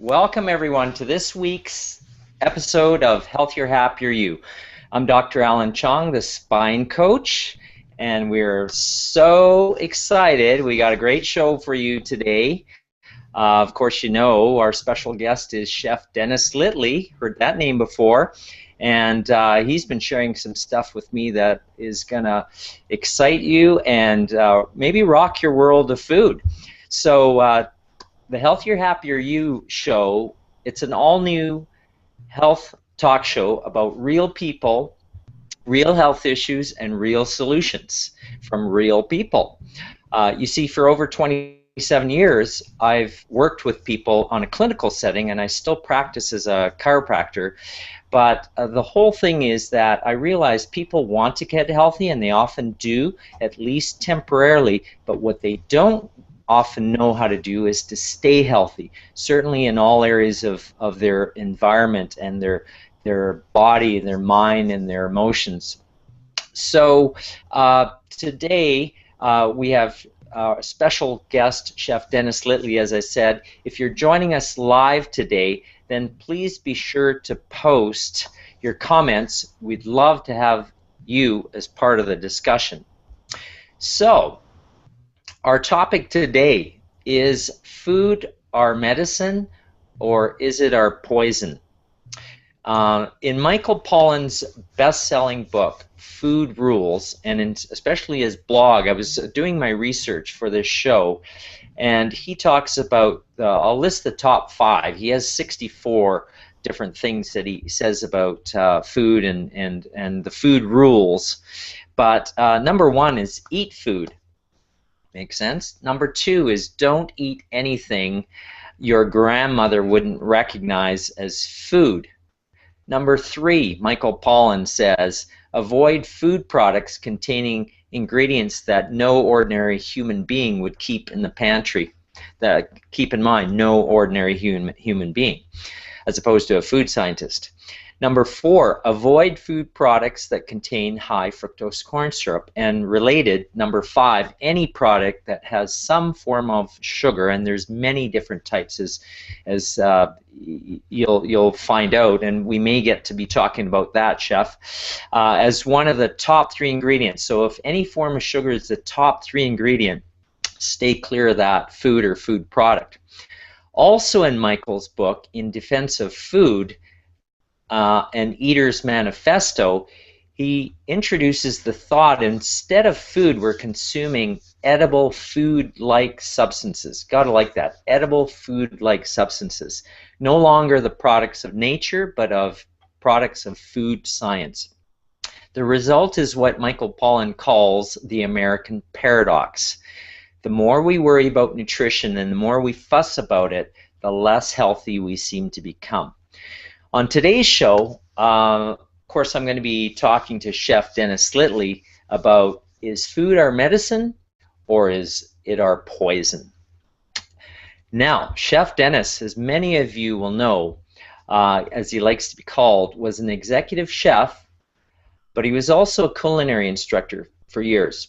Welcome everyone to this week's episode of Healthier, Happier You. I'm Dr. Alan Chong, the spine coach, and we're so excited. We got a great show for you today. Of course, you know our special guest is Chef Dennis Littley. Heard that name before. And he's been sharing some stuff with me that is going to excite you and maybe rock your world of food. So the Healthier, Happier You show, it's an all-new health talk show about real people, real health issues, and real solutions from real people. You see, for over 27 years, I've worked with people on a clinical setting, and I still practice as a chiropractor. But the whole thing is that I realize people want to get healthy, and they often do, at least temporarily, but what they don't often know how to do is to stay healthy, certainly in all areas of their environment and their body, their mind, and their emotions. So today we have our special guest, Chef Dennis Littley, as I said. If you're joining us live today, then please be sure to post your comments. We'd love to have you as part of the discussion. So, our topic today is food our medicine, or is it our poison? In Michael Pollan's best-selling book, Food Rules, and especially his blog, I was doing my research for this show, and he talks about, I'll list the top 5. He has 64 different things that he says about food and the food rules. But number 1 is eat food. Makes sense? Number 2 is don't eat anything your grandmother wouldn't recognize as food. Number 3, Michael Pollan says, avoid food products containing ingredients that no ordinary human being would keep in the pantry. Keep in mind, no ordinary human being, as opposed to a food scientist. Number 4, avoid food products that contain high fructose corn syrup. And related, number 5, any product that has some form of sugar, and there's many different types as you'll find out, and we may get to be talking about that, Chef, as one of the top 3 ingredients. So if any form of sugar is the top 3 ingredient, stay clear of that food or food product. Also in Michael's book, In Defense of Food, an Eater's Manifesto, he introduces the thought instead of food, we're consuming edible food-like substances. Gotta like that. Edible food-like substances. No longer the products of nature, but of products of food science. The result is what Michael Pollan calls the American paradox. The more we worry about nutrition and the more we fuss about it, the less healthy we seem to become. On today's show, of course, I'm going to be talking to Chef Dennis Littley about, is food our medicine or is it our poison? Now, Chef Dennis, as many of you will know, as he likes to be called, was an executive chef, but he was also a culinary instructor for years.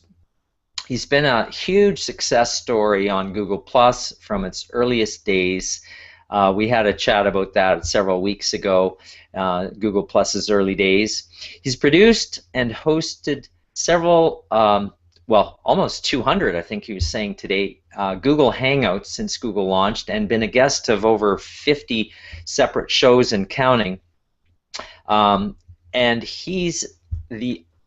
He's been a huge success story on Google Plus from its earliest days. We had a chat about that several weeks ago, Google Plus's early days. He's produced and hosted several, well, almost 200, I think he was saying today, Google Hangouts since Google launched, and been a guest of over 50 separate shows and counting. And he's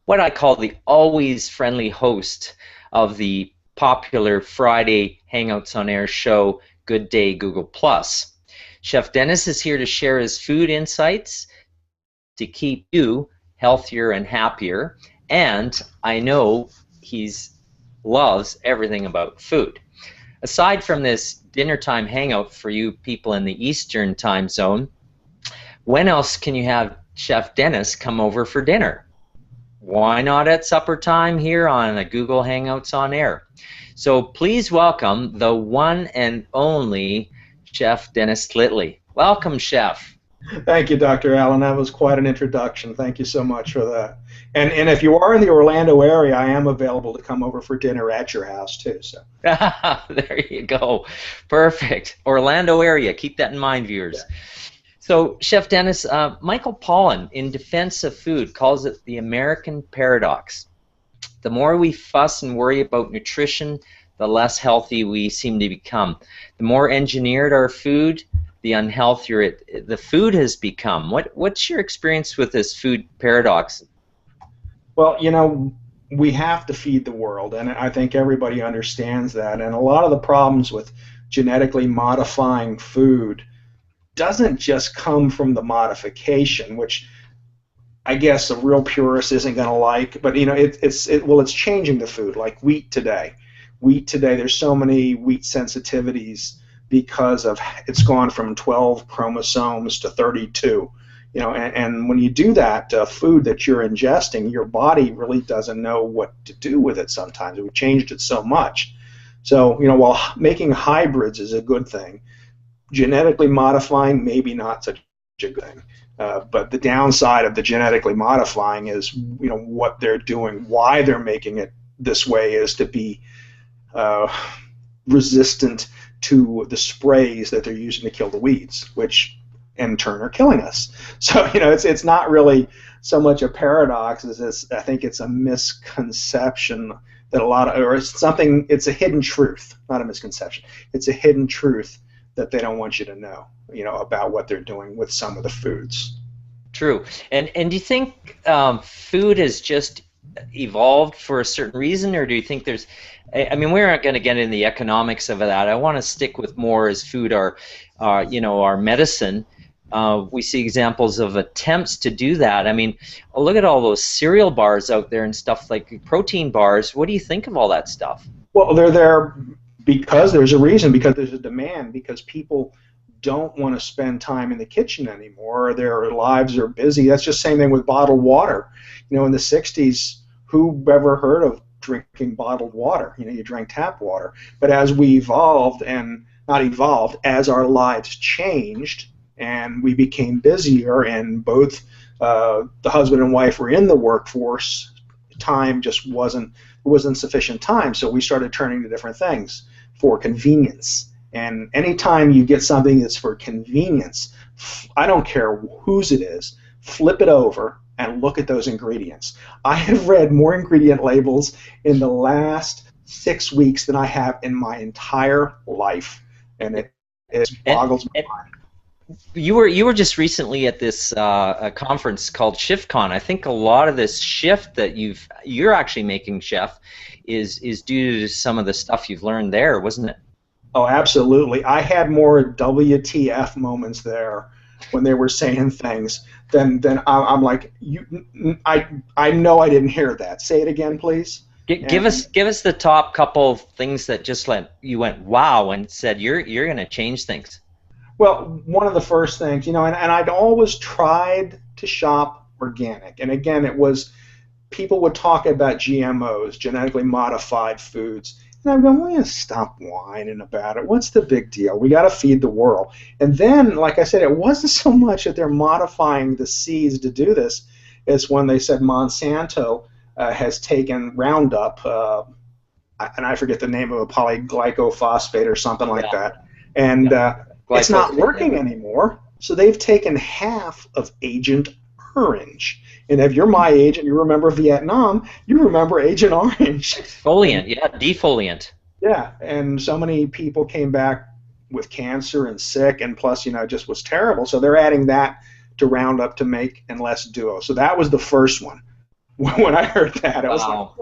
what I call the always friendly host of the popular Friday Hangouts on Air show, Good Day Google Plus. Chef Dennis is here to share his food insights to keep you healthier and happier, and I know he loves everything about food. Aside from this dinner time hangout for you people in the Eastern time zone, when else can you have Chef Dennis come over for dinner? Why not at supper time here on the Google Hangouts on Air? So please welcome the one and only Chef Dennis Littley. Welcome, Chef. Thank you, Dr. Allen. That was quite an introduction. Thank you so much for that. And if you are in the Orlando area, I am available to come over for dinner at your house too. So There you go. Perfect. Orlando area. Keep that in mind, viewers. So, Chef Dennis, Michael Pollan, in defense of food, calls it the American paradox. The more we fuss and worry about nutrition, the less healthy we seem to become. The more engineered our food, the unhealthier the food has become. What's your experience with this food paradox? well, we have to feed the world, and I think everybody understands that. And a lot of the problems with genetically modifying food doesn't just come from the modification, which I guess a real purist isn't going to like, but it's changing the food like wheat today. Wheat today, there's so many wheat sensitivities because of it's gone from 12 chromosomes to 32. And when you do that, food that you're ingesting, your body really doesn't know what to do with it sometimes. We've changed it so much. So, while making hybrids is a good thing, genetically modifying maybe not such a good thing. But the downside of the genetically modifying is, what they're doing, why they're making it this way is to be uh, resistant to the sprays that they're using to kill the weeds, which in turn are killing us. So it's not really so much a paradox as I think it's a misconception that or it's a hidden truth, not a misconception. It's a hidden truth that they don't want you to know, about what they're doing with some of the foods. True. And do you think food has just evolved for a certain reason, or do you think there's? I mean, we're not going to get into the economics of that. I want to stick with more as food, our medicine. We see examples of attempts to do that. I mean, look at all those cereal bars out there and stuff like protein bars. What do you think of all that stuff? Well, they're there because there's a reason, because there's a demand, because people don't want to spend time in the kitchen anymore. Their lives are busy. That's just the same thing with bottled water. In the 60s, who ever heard of drinking bottled water? You drank tap water. But as we evolved, and not evolved, as our lives changed and we became busier, and both the husband and wife were in the workforce, time just wasn't sufficient time. So we started turning to different things for convenience. And anytime you get something that's for convenience, I don't care whose it is, flip it over and look at those ingredients. I have read more ingredient labels in the last 6 weeks than I have in my entire life, and it And, boggles my and mind. you were just recently at this a conference called ShiftCon. I think a lot of this shift that you're actually making, Chef, is due to some of the stuff you've learned there, wasn't it? Oh, absolutely. I had more WTF moments there when they were saying things than I'm like, I know I didn't hear that. Say it again, please. And Give us the top couple of things that just you went wow and said you're going to change things. well, one of the first things, and I'd always tried to shop organic. And again, it was people would talk about GMOs, genetically modified foods. And I'm going, well, stop whining about it. What's the big deal? We got to feed the world. And then, like I said, it wasn't so much that they're modifying the seeds to do this. It's when they said Monsanto has taken Roundup, and I forget the name of a polyglycophosphate or something like Yeah, that. And yeah. it's not Glyphosate, yeah. working anymore. So they've taken half of Agent Orange. And if you're my age and you remember Vietnam, you remember Agent Orange. And Exfoliant, yeah, defoliant. yeah, and so many people came back with cancer and sick, and plus, it just was terrible. So they're adding that to Roundup to make and less Duo. So that was the first one. When I heard that, I was like, Wow,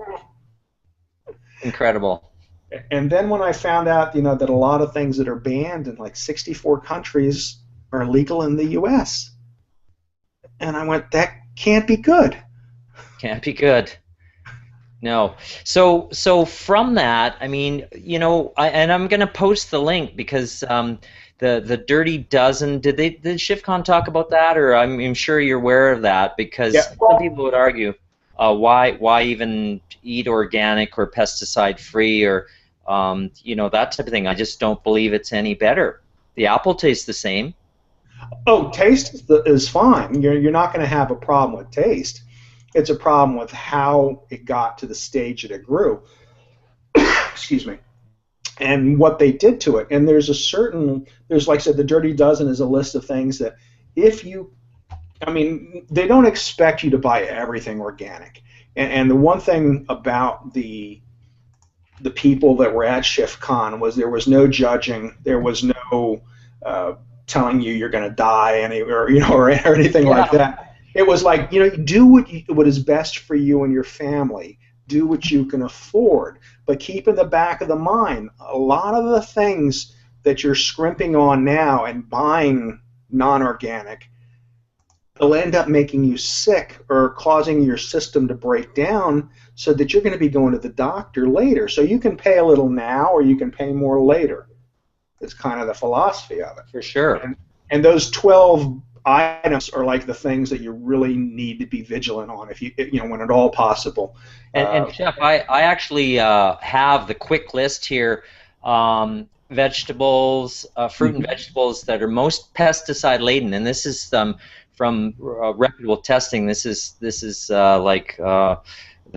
incredible. and then when I found out, that a lot of things that are banned in like 64 countries are legal in the U.S., and I went, that can't be good. Can't be good. No. So from that, I mean, and I'm gonna post the link because the Dirty Dozen. Did ShiftCon talk about that, or I'm sure you're aware of that Yeah, because some well, people would argue, why even eat organic or pesticide free or that type of thing. I just don't believe it's any better. The apple tastes the same. Oh, taste is fine. You're not going to have a problem with taste. It's a problem with how it got to the stage that it grew. Excuse me. And what they did to it. And there's like I said, the Dirty Dozen is a list of things that if you, I mean, they don't expect you to buy everything organic. And the one thing about the people that were at Shift Con was there was no judging, there was no telling you you're going to die, or anything like Yeah. that. It was like, do what is best for you and your family. Do what you can afford, but keep in the back of the mind a lot of the things that you're scrimping on now and buying non-organic will end up making you sick or causing your system to break down so that you're going to be going to the doctor later. So you can pay a little now or you can pay more later. It's kind of the philosophy of it. For sure. And those 12 items are like the things that you really need to be vigilant on when at all possible. And Chef, I actually have the quick list here. Vegetables, fruit and vegetables that are most pesticide laden, and this is from reputable testing. This is like the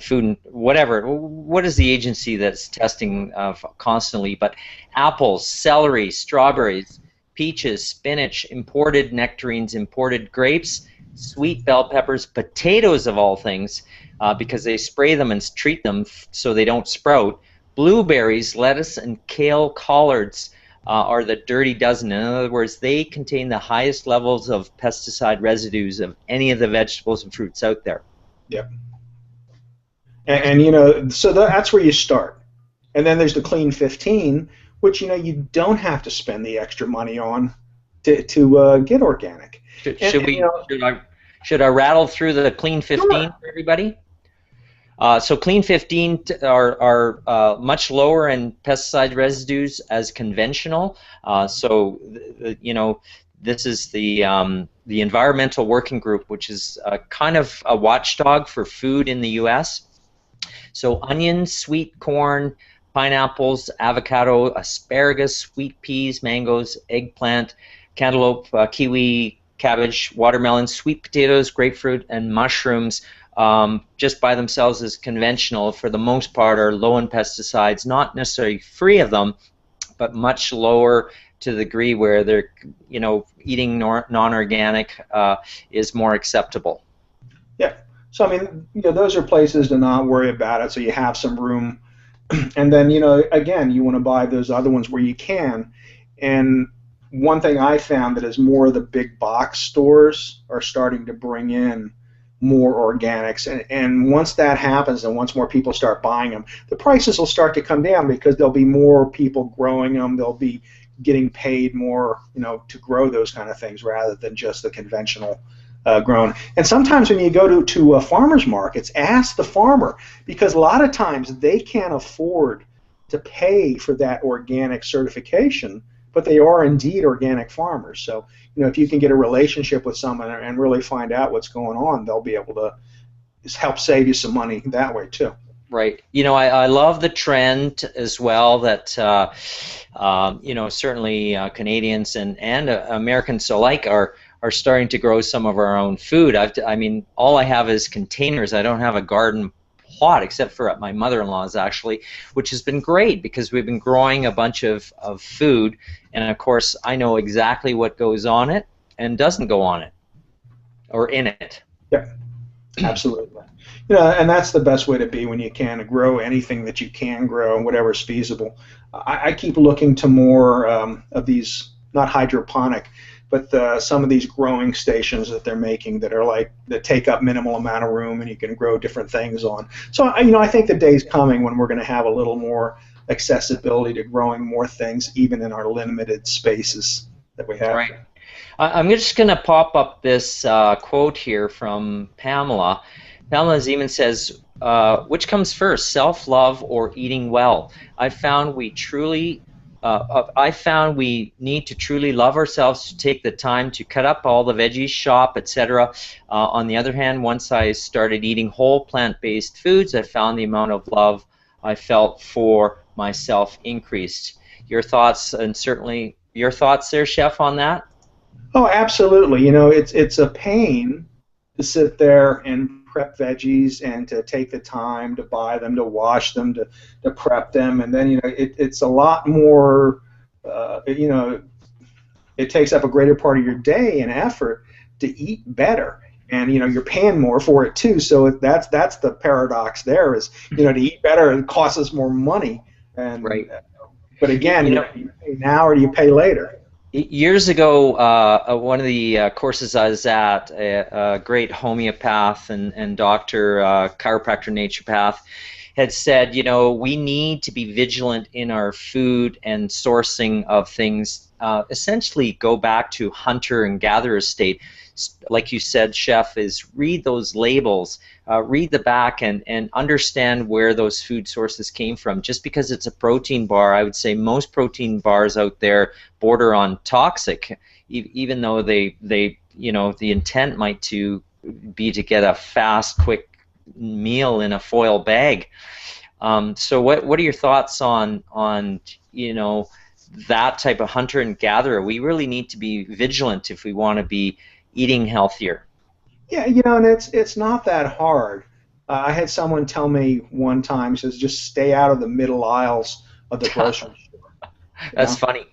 food and whatever. What is the agency that's testing constantly? But apples, celery, strawberries, peaches, spinach, imported nectarines, imported grapes, sweet bell peppers, potatoes of all things, because they spray them and treat them so they don't sprout. Blueberries, lettuce, and kale collards are the Dirty Dozen. In other words, they contain the highest levels of pesticide residues of any of the vegetables and fruits out there. Yep. So that's where you start. And then there's the Clean 15, which you don't have to spend the extra money on to get organic. Should I rattle through the Clean 15 Sure. for everybody? So Clean 15 are much lower in pesticide residues as conventional. This is the Environmental Working Group, which is kind of a watchdog for food in the U.S. So onions, sweet corn, pineapples, avocado, asparagus, sweet peas, mangoes, eggplant, cantaloupe, kiwi, cabbage, watermelon, sweet potatoes, grapefruit, and mushrooms just by themselves as conventional, for the most part, are low in pesticides, not necessarily free of them, but much lower to the degree where they're, eating non-organic is more acceptable. Yeah. So, I mean, those are places to not worry about it, so you have some room. And then, again, you want to buy those other ones where you can. And one thing I found that is more of the big box stores are starting to bring in more organics. And once that happens, and once more people start buying them, the prices will start to come down because there'll be more people growing them. They'll be getting paid more, to grow those kind of things rather than just the conventional grown. And sometimes when you go to farmers markets, ask the farmer, because a lot of times they can't afford to pay for that organic certification, but they are indeed organic farmers. So, if you can get a relationship with someone and really find out what's going on, they'll be able to help save you some money that way too. Right. I love the trend as well that, certainly Canadians and Americans alike are starting to grow some of our own food. All I have is containers. I don't have a garden plot except for at my mother-in-law's, actually, which has been great because we've been growing a bunch of food, and of course I know exactly what goes on it and doesn't go on it or in it. Yeah, absolutely. And that's the best way to be when you can grow anything that you can grow and whatever's feasible. I keep looking to more of these, not hydroponic, but some of these growing stations that they're making that take up minimal amount of room and you can grow different things on. So I think the day's coming when we're going to have a little more accessibility to growing more things even in our limited spaces that we have. Right. I'm just going to pop up this quote here from Pamela. Pamela Zeman says, which comes first, self-love or eating well? I found we need to truly love ourselves to take the time to cut up all the veggies, shop, etc. On the other hand, once I started eating whole plant-based foods, I found the amount of love I felt for myself increased. Your thoughts, and certainly your thoughts there, Chef, on that? Oh, absolutely. It's a pain to sit there and prep veggies and to take the time to buy them, to wash them, to prep them, and then it's a lot more. It takes up a greater part of your day and effort to eat better, and you're paying more for it too. So that's the paradox there is to eat better it costs us more money, and Right. but You, again, you know, do you pay now or do you pay later? Years ago, one of the courses I was at, a great homeopath and doctor, chiropractor, naturopath, had said, we need to be vigilant in our food and sourcing of things. Essentially, go back to hunter and gatherer state. Like you said, chef, is read those labels, read the back, and understand where those food sources came from. Just because it's a protein bar, I would say most protein bars out there border on toxic, even though they the intent might to be to get a fast, quick meal in a foil bag. So what are your thoughts on that type of hunter and gatherer? We really need to be vigilant if we want to be eating healthier. Yeah, and it's not that hard. I had someone tell me one time, says just stay out of the middle aisles of the grocery store. You That's know, funny.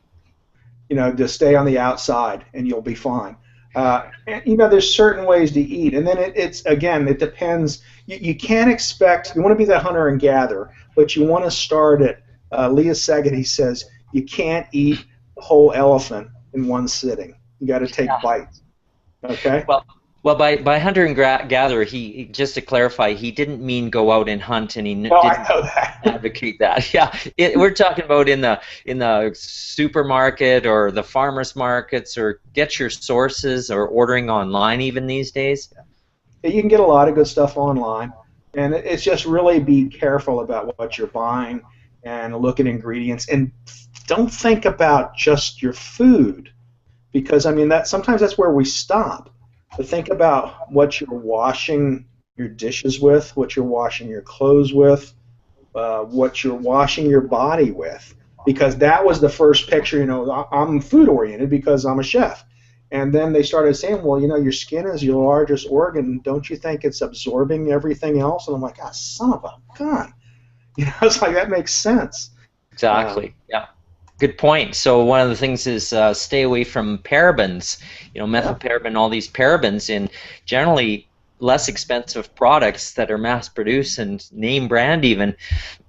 just stay on the outside and you'll be fine. And there's certain ways to eat, and then it's again, it depends. You can't expect. You want to be that hunter and gatherer, but you want to start it. Leah Segedy says you can't eat the whole elephant in one sitting. You got to take Yeah. bites. Okay. Well, well, by hunter and gatherer, just to clarify, he didn't mean go out and hunt, and he No, I didn't know that. advocate that. Yeah, we're talking about in the supermarket or the farmers markets, or get your sources, or ordering online even these days. You can get a lot of good stuff online, and it's just really be careful about what you're buying and look at ingredients and don't think about just your food because I mean that sometimes that's where we stop. But think about what you're washing your dishes with, what you're washing your clothes with, what you're washing your body with, because that was the first picture. I'm food oriented because I'm a chef. And then they started saying, well, your skin is your largest organ. Don't you think it's absorbing everything else? And I'm like, ah, son of a gun. It's like that makes sense. Exactly. Yeah. Good point. So one of the things is stay away from parabens, Yeah. methylparaben, all these parabens in generally less expensive products that are mass produced and name brand even,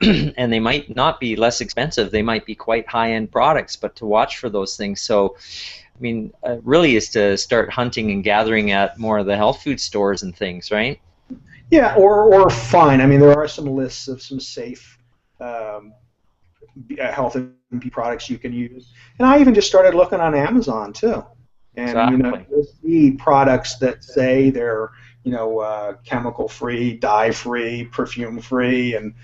and they might not be less expensive. They might be quite high-end products, but to watch for those things. So, I mean, really is to start hunting and gathering at more of the health food stores and things, right? Yeah, or fine. I mean, there are some lists of some safe um, health and beauty products you can use. And I even just started looking on Amazon too. And Exactly. you'll see products that say they're chemical free, dye free, perfume free, and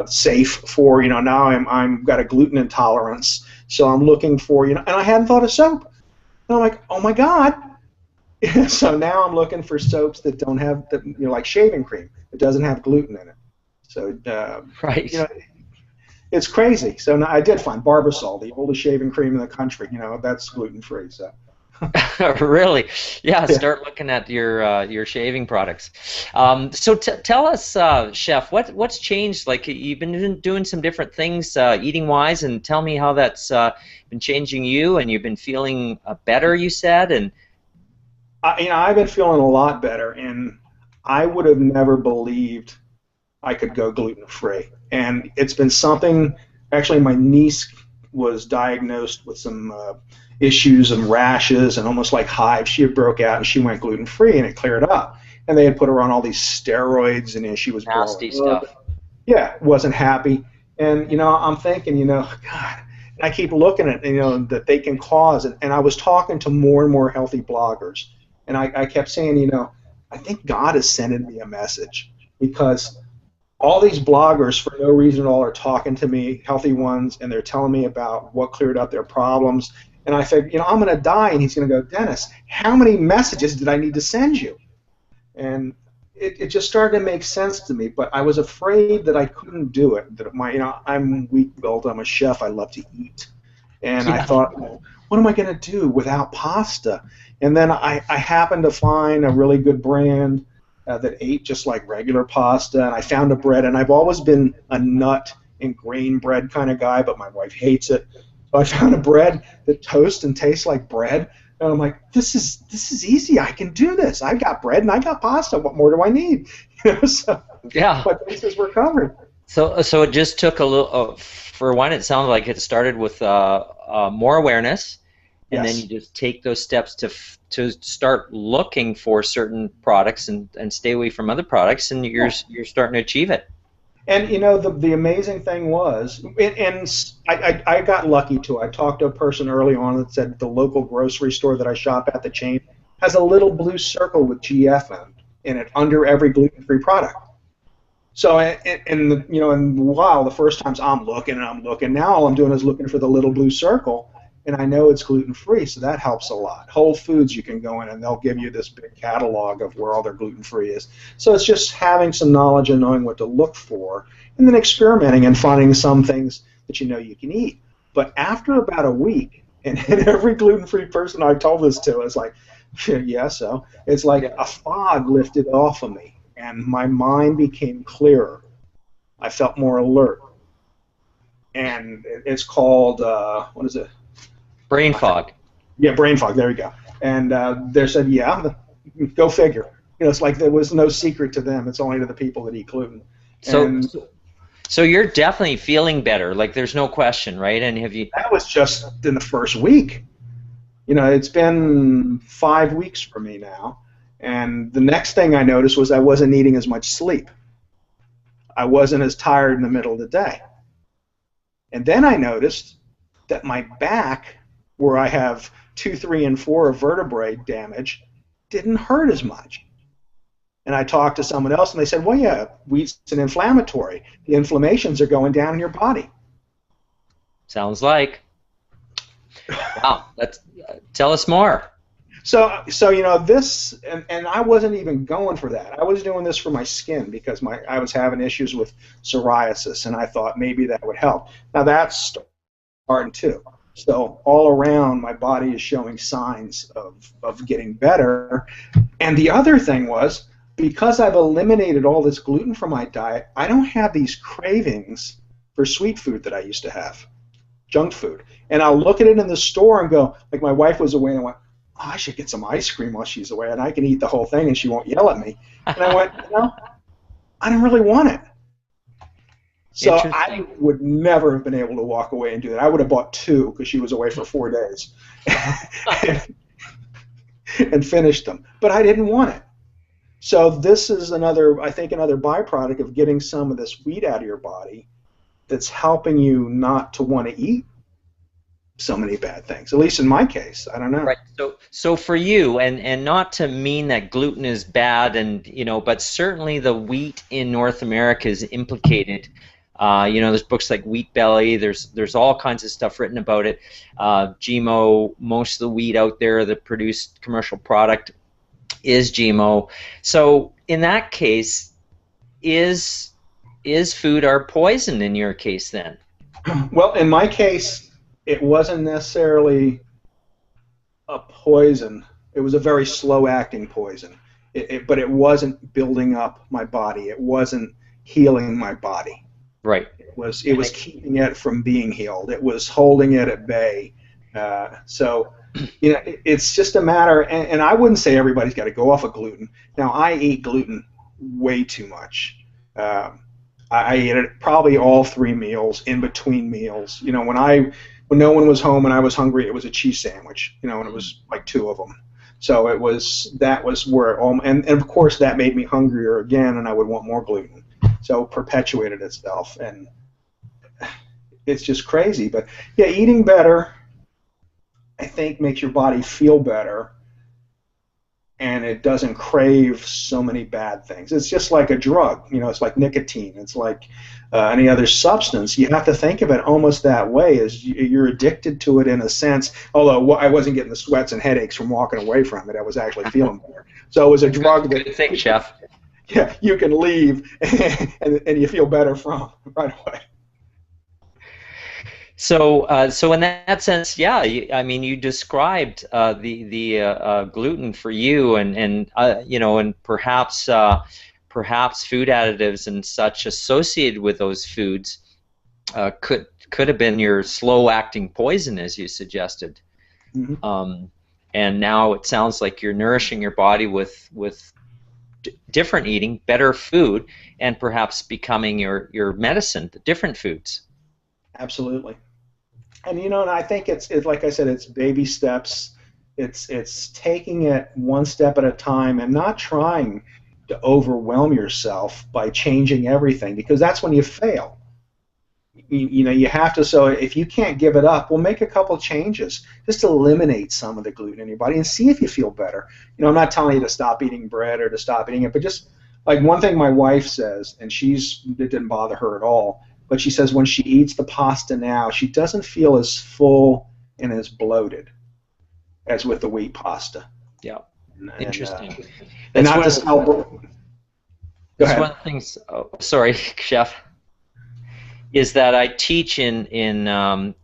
safe for now I'm got a gluten intolerance, so I'm looking for and I hadn't thought of soap. And I'm like, oh my god. So now I'm looking for soaps that don't have like shaving cream that doesn't have gluten in it. So Right. it's crazy. So now I did find Barbasol, the oldest shaving cream in the country. That's gluten free. So Really? Yeah, yeah. start looking at your shaving products. So tell us, Chef, what's changed? Like you've been doing some different things eating wise, and tell me how that's been changing you, and you've been feeling better. You said, and I've been feeling a lot better, and I would have never believed I could go gluten free. And it's been something. Actually, my niece was diagnosed with some issues and rashes and almost like hives. She had broke out and she went gluten free, and it cleared up. And they had put her on all these steroids, and she was blowing nasty up. stuff. Yeah, wasn't happy. And I'm thinking, God. And I keep looking at that they can cause, and I was talking to more and more healthy bloggers, and I kept saying, I think God is sending me a message because all these bloggers for no reason at all are talking to me, healthy ones, and they're telling me about what cleared up their problems. And I said, I'm going to die, and he's going to go, Dennis, how many messages did I need to send you? And it just started to make sense to me, but I was afraid that I couldn't do it. That I'm weak-willed. I'm a chef. I love to eat, and I Yeah. thought, well, what am I going to do without pasta? And then I happened to find a really good brand that ate just like regular pasta, and I found a bread, and I've always been a nut and grain bread kind of guy, but my wife hates it. So I found a bread that toasts and tastes like bread, and I'm like, this is easy. I can do this. I got bread and I got pasta. What more do I need? So Yeah. my bases were covered. So it just took a little. For one, it sounded like it started with more awareness, and then Yes. you just take those steps to start looking for certain products and stay away from other products, and you're starting to achieve it. And the amazing thing was, and I got lucky too. I talked to a person early on that said the local grocery store that I shop at, the chain, has a little blue circle with GF in it under every gluten-free product. So and wow, the first times I'm looking and I'm looking. Now all I'm doing is looking for the little blue circle, and I know it's gluten-free, so that helps a lot. Whole Foods, you can go in and they'll give you this big catalog of where all their gluten-free is. So it's just having some knowledge and knowing what to look for, and then experimenting and finding some things that you know you can eat. But after about a week, and every gluten-free person I told this to is like, yeah, so it's like Yeah. a fog lifted off of me, and my mind became clearer. I felt more alert, and it's called what is it? Brain fog. Yeah, brain fog. There you go. And they said, yeah, go figure. It's like there was no secret to them. It's only to the people that eat gluten. So And so you're definitely feeling better. Like there's no question, right? And have you? that was just in the first week. It's been 5 weeks for me now. And the next thing I noticed was I wasn't needing as much sleep. I wasn't as tired in the middle of the day. And then I noticed that my back, where I have 2, 3, and 4 of vertebrae damage, didn't hurt as much. And I talked to someone else, and they said, well, yeah, wheat's an inflammatory. The inflammations are going down in your body. Sounds like. Wow. Tell us more. So this, and I wasn't even going for that. I was doing this for my skin because I was having issues with psoriasis, and I thought maybe that would help. Now that's starting too. So all around, my body is showing signs of getting better. And the other thing was, because I've eliminated all this gluten from my diet, I don't have these cravings for sweet food that I used to have, junk food. And I'll look at it in the store and go, like my wife was away, and I went, oh, I should get some ice cream while she's away, and I can eat the whole thing, and she won't yell at me. And I went, I don't really want it. So I would never have been able to walk away and do that. I would have bought 2 because she was away for 4 days and finished them. But I didn't want it. So this is another byproduct of getting some of this wheat out of your body that's helping you not to want to eat so many bad things. At least in my case, I don't know. Right. So for you, and not to mean that gluten is bad, and but certainly the wheat in North America is implicated. There's books like Wheat Belly. There's all kinds of stuff written about it. GMO. Most of the wheat out there that produced commercial product is GMO. So in that case, is food our poison in your case then? Well, in my case, it wasn't necessarily a poison. It was a very slow-acting poison. But it wasn't building up my body. It wasn't healing my body. Right. It was keeping it from being healed. It was holding it at bay. So it's just a matter, and I wouldn't say everybody's got to go off of gluten. Now, I eat gluten way too much. I ate it probably all 3 meals, in between meals. When no one was home and I was hungry, it was a cheese sandwich, and it was like 2 of them. So that was where it all, and of course that made me hungrier again, and I would want more gluten. So it perpetuated itself, and it's just crazy. But yeah, eating better, I think, makes your body feel better, and it doesn't crave so many bad things. It's just like a drug, it's like nicotine. It's like any other substance. You have to think of it almost that way, as you're addicted to it in a sense, although I wasn't getting the sweats and headaches from walking away from it. I was actually feeling better. So it was a drug that... Good thing, Chef. Yeah, you can leave and you feel better from right away. So in that sense, yeah, I mean, you described the gluten for you, and you know, and perhaps food additives and such associated with those foods could have been your slow-acting poison, as you suggested. Hmm. Um, and now it sounds like you're nourishing your body with different eating, better food, and perhaps becoming your medicine, the different foods. Absolutely. And and I think it's like I said, it's baby steps. It's taking it one step at a time and not trying to overwhelm yourself by changing everything because that's when you fail. You have to. So if you can't give it up, well, make a couple changes. Just eliminate some of the gluten in your body and see if you feel better. I'm not telling you to stop eating bread or to stop eating it, but just like one thing my wife says, and it didn't bother her at all, but she says when she eats the pasta now, she doesn't feel as full and as bloated as with the wheat pasta. Yeah, And interesting. and That's not one to of the sell. Go that's one ahead. of the things. Oh, sorry, chef. Is that I teach in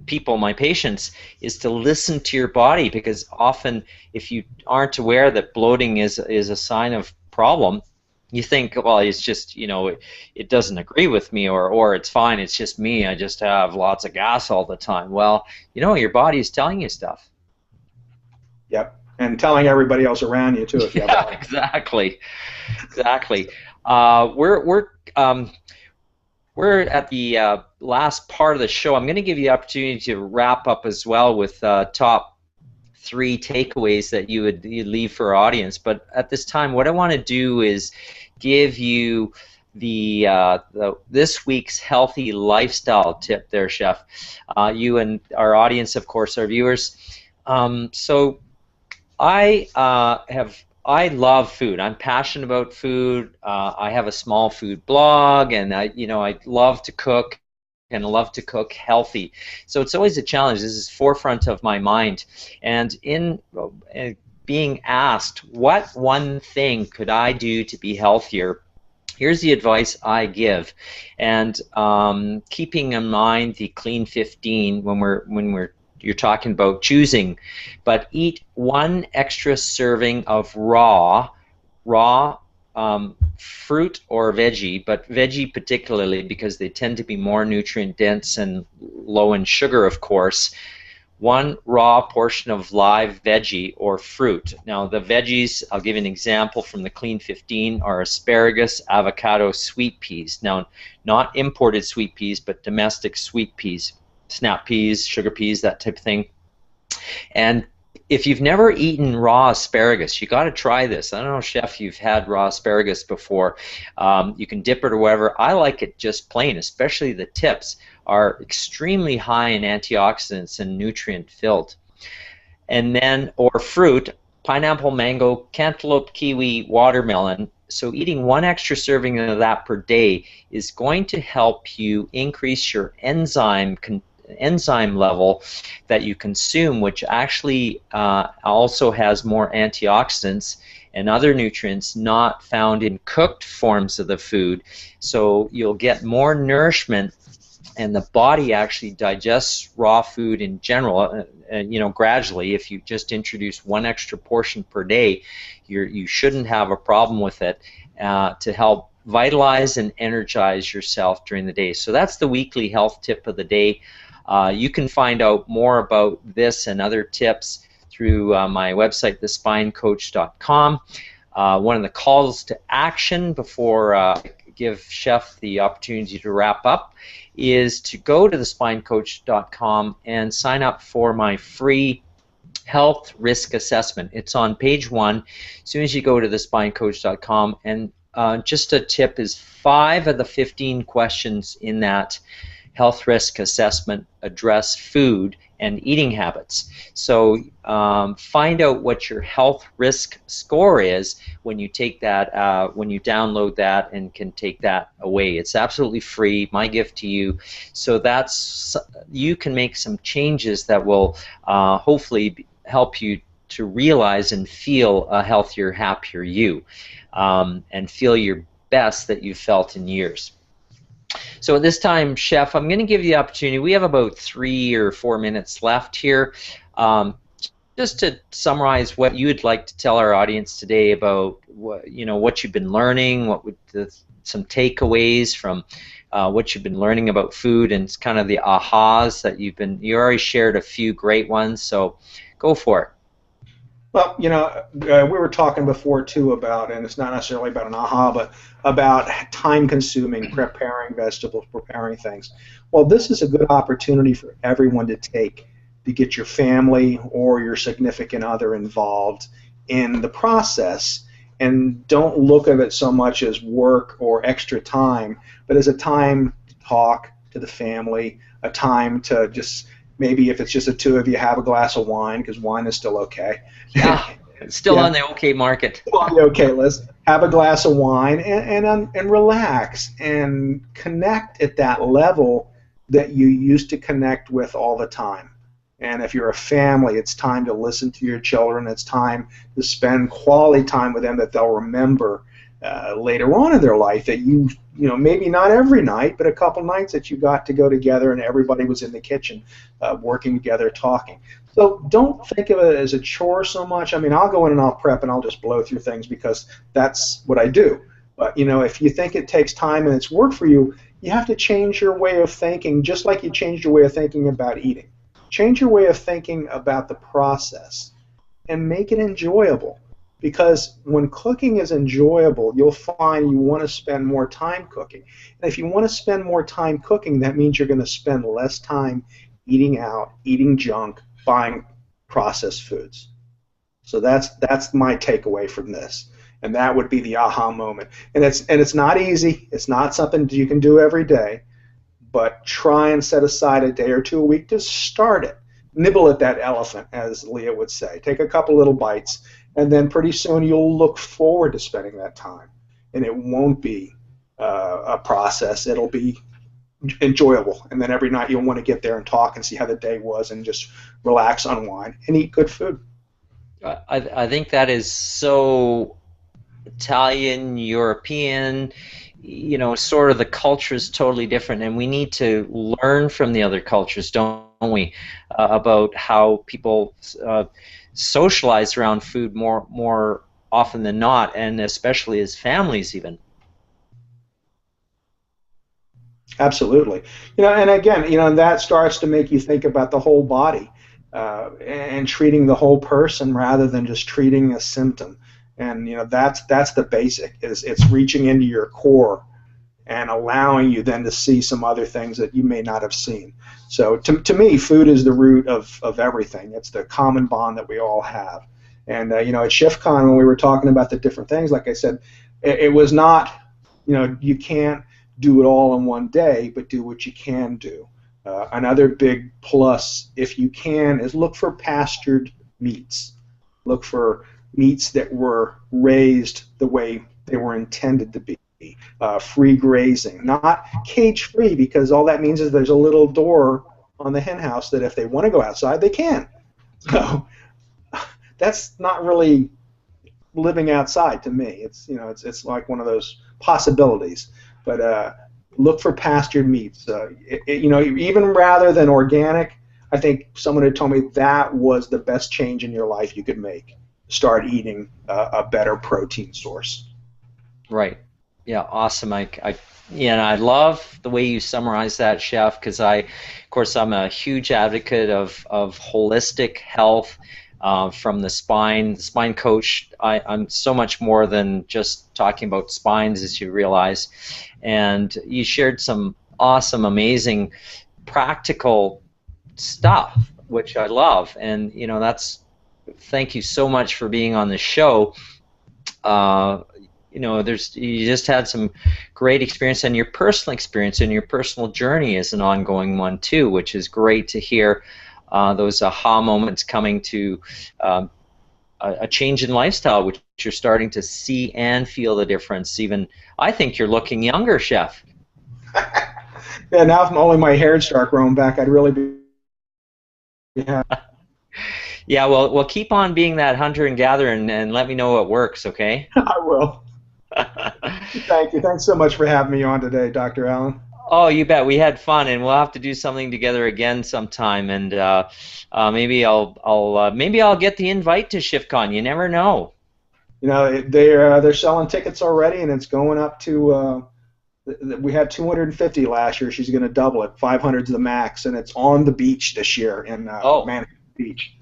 people, my patients, is to listen to your body, because often if you aren't aware that bloating is a sign of problem, you think, well, it's just, it doesn't agree with me, or it's fine, it's just me, I just have lots of gas all the time. Well, your body is telling you stuff. Yep. And telling everybody else around you too if you have a Yeah, lot of. exactly, exactly. We're at the last part of the show. I'm going to give you the opportunity to wrap up as well with top three takeaways that you'd leave for our audience. But at this time, what I want to do is give you the this week's healthy lifestyle tip there, Chef. You and our audience, of course, our viewers. So I love food. I'm passionate about food. I have a small food blog, and I love to cook and love to cook healthy. So it's always a challenge. This is forefront of my mind, and in being asked, what one thing could I do to be healthier? Here's the advice I give, and keeping in mind the clean 15 when you're talking about choosing, but eat one extra serving of raw fruit or veggie, but veggie particularly because they tend to be more nutrient dense and low in sugar, of course. One raw portion of live veggie or fruit. Now, the veggies, I'll give you an example from the Clean 15, are asparagus, avocado, sweet peas. Now, not imported sweet peas, but domestic sweet peas, snap peas, sugar peas, that type of thing. And if you've never eaten raw asparagus, you got to try this. I don't know, Chef, you've had raw asparagus before. You can dip it or whatever. I like it just plain, especially the tips are extremely high in antioxidants and nutrient filled. And then, or fruit, pineapple, mango, cantaloupe, kiwi, watermelon. So eating one extra serving of that per day is going to help you increase your enzyme level that you consume, which actually also has more antioxidants and other nutrients not found in cooked forms of the food. So you'll get more nourishment, and the body actually digests raw food in general, gradually. If you just introduce one extra portion per day, you shouldn't have a problem with it, to help vitalize and energize yourself during the day. So that's the weekly health tip of the day. You can find out more about this and other tips through my website, thespinecoach.com. One of the calls to action before I give Chef the opportunity to wrap up is to go to thespinecoach.com and sign up for my free health risk assessment. It's on page 1 as soon as you go to thespinecoach.com, and just a tip is 5 of the 15 questions in that health risk assessment address food and eating habits. So find out what your health risk score is when you take that, when you download that and can take that away. It's absolutely free, my gift to you. So you can make some changes that will hopefully help you to realize and feel a healthier, happier you, and feel your best that you've felt in years. So at this time, Chef, I'm going to give you the opportunity. We have about 3 or 4 minutes left here. Um, just to summarize what you would like to tell our audience today about what you've been learning, some takeaways from what you've been learning about food, and kind of the ahas that you already shared a few great ones, so go for it. Well, we were talking before too about, and it's not necessarily about an aha, but about time-consuming preparing vegetables, preparing things. Well, this is a good opportunity for everyone to take to get your family or your significant other involved in the process, and don't look at it so much as work or extra time, but as a time to talk to the family, a time to just maybe if it's just the two of you, have a glass of wine because wine is still okay. Yeah, it's still Yeah, on the okay market. on the okay list. Have a glass of wine and relax and connect at that level that you used to connect with all the time. And if you're a family, it's time to listen to your children. It's time to spend quality time with them that they'll remember later on in their life. That maybe not every night, but a couple nights that you got to go together and everybody was in the kitchen working together, talking. So don't think of it as a chore so much. I mean, I'll go in and I'll prep and I'll just blow through things because that's what I do. But if you think it takes time and it's work for you, you have to change your way of thinking, just like you changed your way of thinking about eating. Change your way of thinking about the process and make it enjoyable. Because when cooking is enjoyable, you'll find you want to spend more time cooking. And if you want to spend more time cooking, that means you're going to spend less time eating out, eating junk, buying processed foods. So that's my takeaway from this. And that would be the aha moment. And it's not easy. It's not something you can do every day, but try and set aside a day or two a week to start it. Nibble at that elephant, as Leah would say. Take a couple little bites, and then pretty soon you'll look forward to spending that time. And it won't be a process. It'll be enjoyable. And then every night you'll want to get there and talk and see how the day was and just relax, unwind, and eat good food. I think that is so Italian, European, sort of the culture is totally different, and we need to learn from the other cultures, don't we, about how people socialize around food more often than not, and especially as families even. Absolutely. And again, that starts to make you think about the whole body and treating the whole person rather than just treating a symptom. And that's the basic. It's reaching into your core and allowing you then to see some other things that you may not have seen. So to me, food is the root of everything. It's the common bond that we all have. And at SchiffCon, when we were talking about the different things, like I said, it was not, you can't do it all in one day, but do what you can do. Another big plus, if you can, is look for pastured meats. Look for meats that were raised the way they were intended to be. Free grazing, not cage-free, because all that means is there's a little door on the hen house that if they want to go outside, they can. So that's not really living outside to me. It's like one of those possibilities. But look for pastured meats. Even rather than organic, I think someone had told me that was the best change in your life you could make. Start eating a better protein source. Right. Yeah, awesome. I love the way you summarize that, Chef, because of course, I'm a huge advocate of holistic health from the spine. The spine coach, I'm so much more than just talking about spines, as you realize. And you shared some awesome, amazing, practical stuff, which I love. And thank you so much for being on the show. You just had some great experience, and your personal experience and your personal journey is an ongoing one too, which is great to hear. Those aha moments coming to a change in lifestyle, which you're starting to see and feel the difference. Even I think you're looking younger, Chef. Yeah, now if only my hair start growing back, I'd really be happy. Yeah, well, keep on being that hunter and gatherer, and let me know what works, okay? I will. Thank you. Thanks so much for having me on today, Dr. Allen. Oh, you bet. We had fun, and we'll have to do something together again sometime. And maybe I'll get the invite to ShiftCon. You never know. You know, they're selling tickets already, and it's going up to. We had 250 last year. She's going to double it. 500 is the max, and it's on the beach this year in Oh, Manhattan Beach.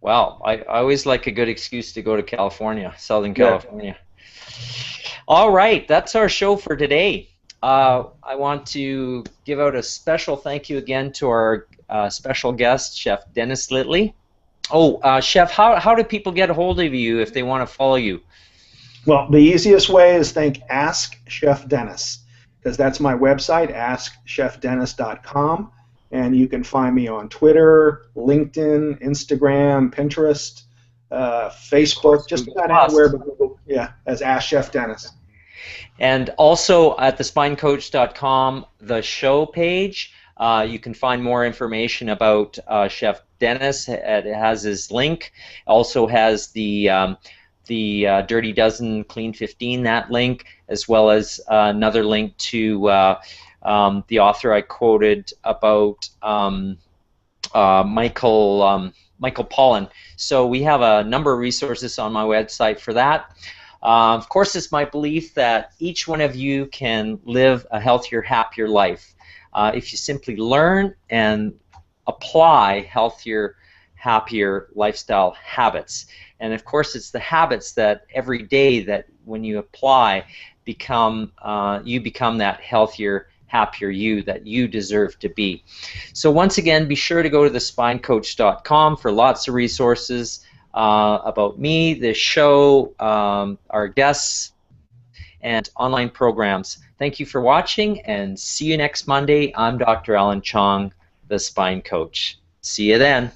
well, I always like a good excuse to go to California, Southern Yeah. California. All right, that's our show for today. I want to give out a special thank you again to our special guest, Chef Dennis Littley. Oh, Chef, how do people get a hold of you if they want to follow you? Well, the easiest way is think Ask Chef Dennis, because that's my website, askchefdennis.com, and you can find me on Twitter, LinkedIn, Instagram, Pinterest, Of course, Facebook, just Google about Plus. anywhere but Google, yeah, as Ask Chef Dennis. And also at thespinecoach.com, the show page, you can find more information about Chef Dennis. It has his link. Also has the Dirty Dozen Clean 15, that link, as well as another link to the author I quoted about Michael Pollan. So we have a number of resources on my website for that. Of course, it's my belief that each one of you can live a healthier, happier life if you simply learn and apply healthier, happier lifestyle habits. And of course, it's the habits that every day that when you apply you become that healthier, happier you that you deserve to be. So once again, be sure to go to thespinecoach.com for lots of resources about me, this show, our guests, and online programs. Thank you for watching, and see you next Monday. I'm Dr. Alan Chong, the Spine Coach. See you then.